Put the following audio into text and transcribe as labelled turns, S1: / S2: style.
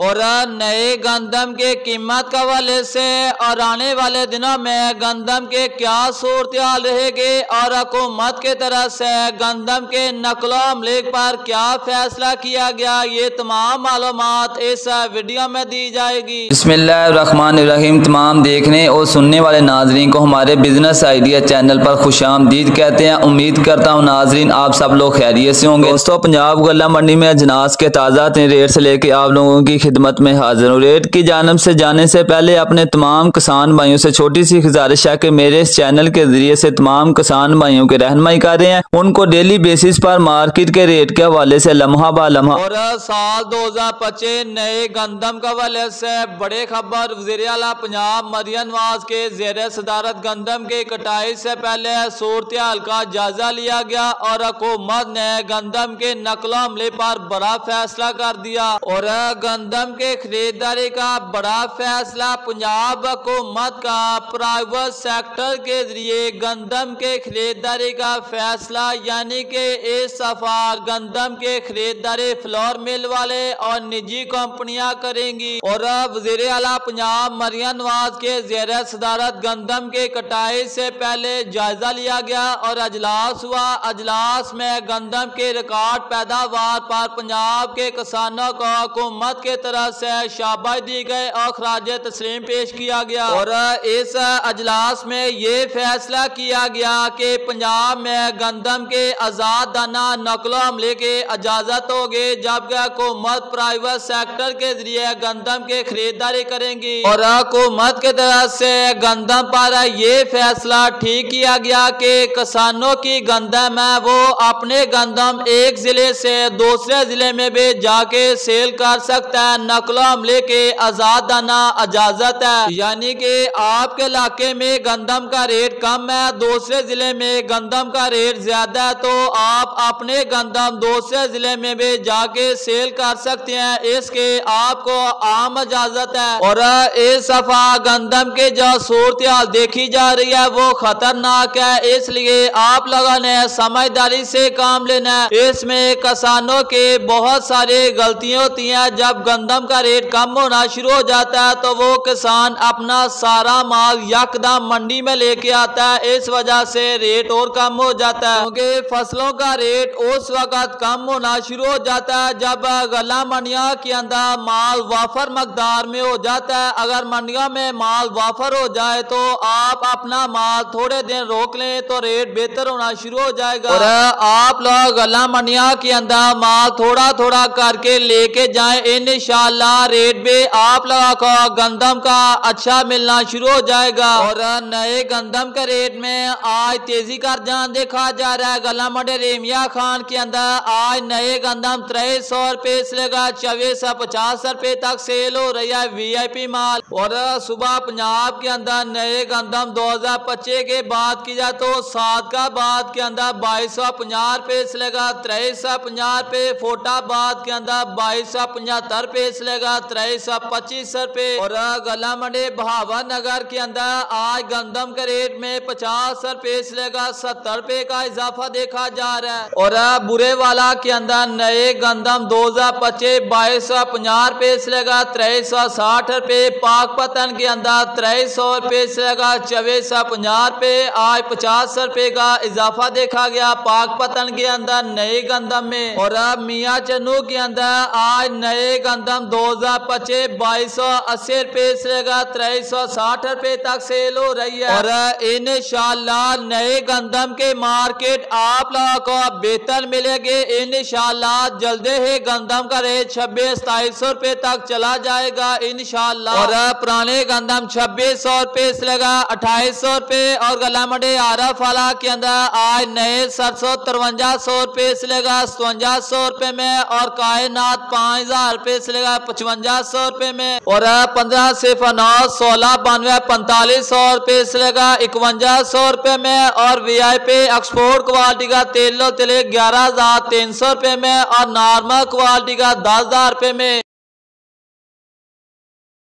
S1: और नए गंदम के कीमत के हवाले से और आने वाले दिनों में गंदम के क्या सूरत हाल रहेगी और हुकूमत की तरफ से गंदम के नकलो अमले पर क्या फैसला किया गया, ये तमाम मालूमात इस वीडियो में दी जाएगी।
S2: बिस्मिल्लाहिर्रहमानिर्रहीम। तमाम देखने और सुनने वाले नाजरीन को हमारे बिजनेस आइडिया चैनल पर खुशामदीद कहते हैं। उम्मीद करता हूँ नाजरीन आप सब लोग खैरियत से होंगे। दोस्तों, पंजाब गल्ला मंडी में अजनास के ताज़ा रेट से लेके आप लोगों की खिदमत में हाजिर हूँ। रेट की जानब से जाने से पहले अपने तमाम किसान भाइयों से छोटी सी गुजारिश है कि मेरे इस चैनल के जरिए से तमाम किसान भाइयों की रहनुमाई कर रहे हैं, उनको डेली बेसिस पर मार्केट के रेट के हवाले से लम्हा बा लम्हा
S1: और साल 2025 नए गंदम के हवाले से बड़े खबर। वज़ीर आला पंजाब मरियम नवाज के ज़ेरे सदारत गंदम की कटाई से पहले सूरत हाल का जायजा लिया गया और हुकूमत ने गंदम के नकलो हमले पर बड़ा फैसला कर दिया। और गंदम के खरीदारी का बड़ा फैसला पंजाब हुकूमत का प्राइवेट सेक्टर के जरिए गंदम के खरीदारी का फैसला, यानी कि इस दफा गंदम के खरीदारी फ्लोर मिल वाले और निजी कंपनियां करेंगी। और वज़ीर आला पंजाब मरियम नवाज के ज़ेरे सदारत गंदम के कटाई से पहले जायजा लिया गया और अजलास हुआ। अजलास में गंदम के रिकॉर्ड पैदावार पर पंजाब के किसानों को हुकूमत के तरफ से शाबाश दी गई और खराज तस्लीम पेश किया गया। और इस अजलास में ये फैसला किया गया कि पंजाब में गंदम के आजाद दाना नकलो हमले के इजाजत होगी, जबकि हुकूमत प्राइवेट सेक्टर के जरिए गंदम के खरीदारी करेंगी। और हुकूमत के तरफ से गंदम पर यह फैसला ठीक किया गया कि किसानों की गंदम है वो अपने गंदम एक जिले से दूसरे जिले में भी जाके सेल कर सकता है। नकलो हमले के आजाद दाना इजाजत है, यानी कि आपके इलाके में गंदम का रेट कम है, दूसरे जिले में गंदम का रेट ज्यादा है, तो आप अपने गंदम दूसरे जिले में भी जाके सेल कर सकते हैं। इसके आपको आम इजाजत है। और इस दफा गंदम के जो सूरत हाल देखी जा रही है वो खतरनाक है, इसलिए आप लोगों ने समझदारी से काम लेना है। इसमें किसानों के बहुत सारी गलतियां होती हैं। जब गंदम का रेट कम होना शुरू हो जाता है तो वो किसान अपना सारा माल यकदम मंडी में लेके आता है, इस वजह से रेट और कम हो जाता है, क्योंकि फसलों का रेट उस वक्त कम होना शुरू हो जाता है जब गल्ला मंडियों के अंदर माल वाफर मकदार में हो जाता है। अगर मंडियों में माल वाफर हो जाए तो आप अपना माल थोड़े दिन रोक लें तो रेट बेहतर होना शुरू हो जाएगा। और आप लोग गल्ला मंडियों के अंदर माल थोड़ा थोड़ा करके लेके जाएं, इंशाअल्लाह रेट भी आप लोगों को गंदम का अच्छा मिलना शुरू हो जाएगा। और नए गंदम के रेट में आज तेजी का रुझान देखा जा रहा है। गल्ला मंडी रेमिया खान के अंदर आज नए गंदम 2300 रुपए से लेकर 2450 रुपए तक सेल हो रही है VIP माल। और सुबह पंजाब के अंदर नए गंदम 2025 के बाद की जाए तो 7 का बाद के अंदर 2250 रुपए से लेकर 2350 रुपए, फोटाबाद के अंदर 2275 रुपए से लेकर 2325 रुपए। और गल्ला मंडी बहावर नगर के अंदर आज गंदम के रेट में 50 रुपए से लेकर 70 रुपए का इजाफा देखा जा रहा है। और बुरे वाला के अंदर नए गंदम 2025 2250 रुपए से लेकर 2360 रुपए, पाकपतन के अंदर 2300 रुपए से लेकर 2450 रुपए, आज 50 रुपए का इजाफा देखा गया पाकपतन के अंदर नए गंदम में। और मियाँ चन्नू के अंदर आज नए गंदम 2025 2280 रुपए से लेकर 2360 रुपए तक सेल हो रही है। और इंशाअल्लाह नए गंदम के मार्केट आप लोगों को बेहतर मिलेगी इंशाअल्लाह। जल्दी ही गंदम का रेट 2600-2700 रुपए तक चला जाएगा इंशाअल्लाह। और पुराने गंदम 2600 रुपए से लेकर 2800 रुपए। और गल्ला मंडी आरफ वाला के अंदर आज नए सरसों 5300 रुपए से लेकर 5700 रुपए में, और कायनात 5000 रुपए से लेकर 5500 रुपए में। और 15 सिफर 9 16 92 4500 रुपए से लेकर 5100 रुपए में। और VIP एक्सपोर्ट क्वालिटी का तेलो तिले 11300 रुपए में, और नॉर्मल क्वालिटी का 10000 रुपए में।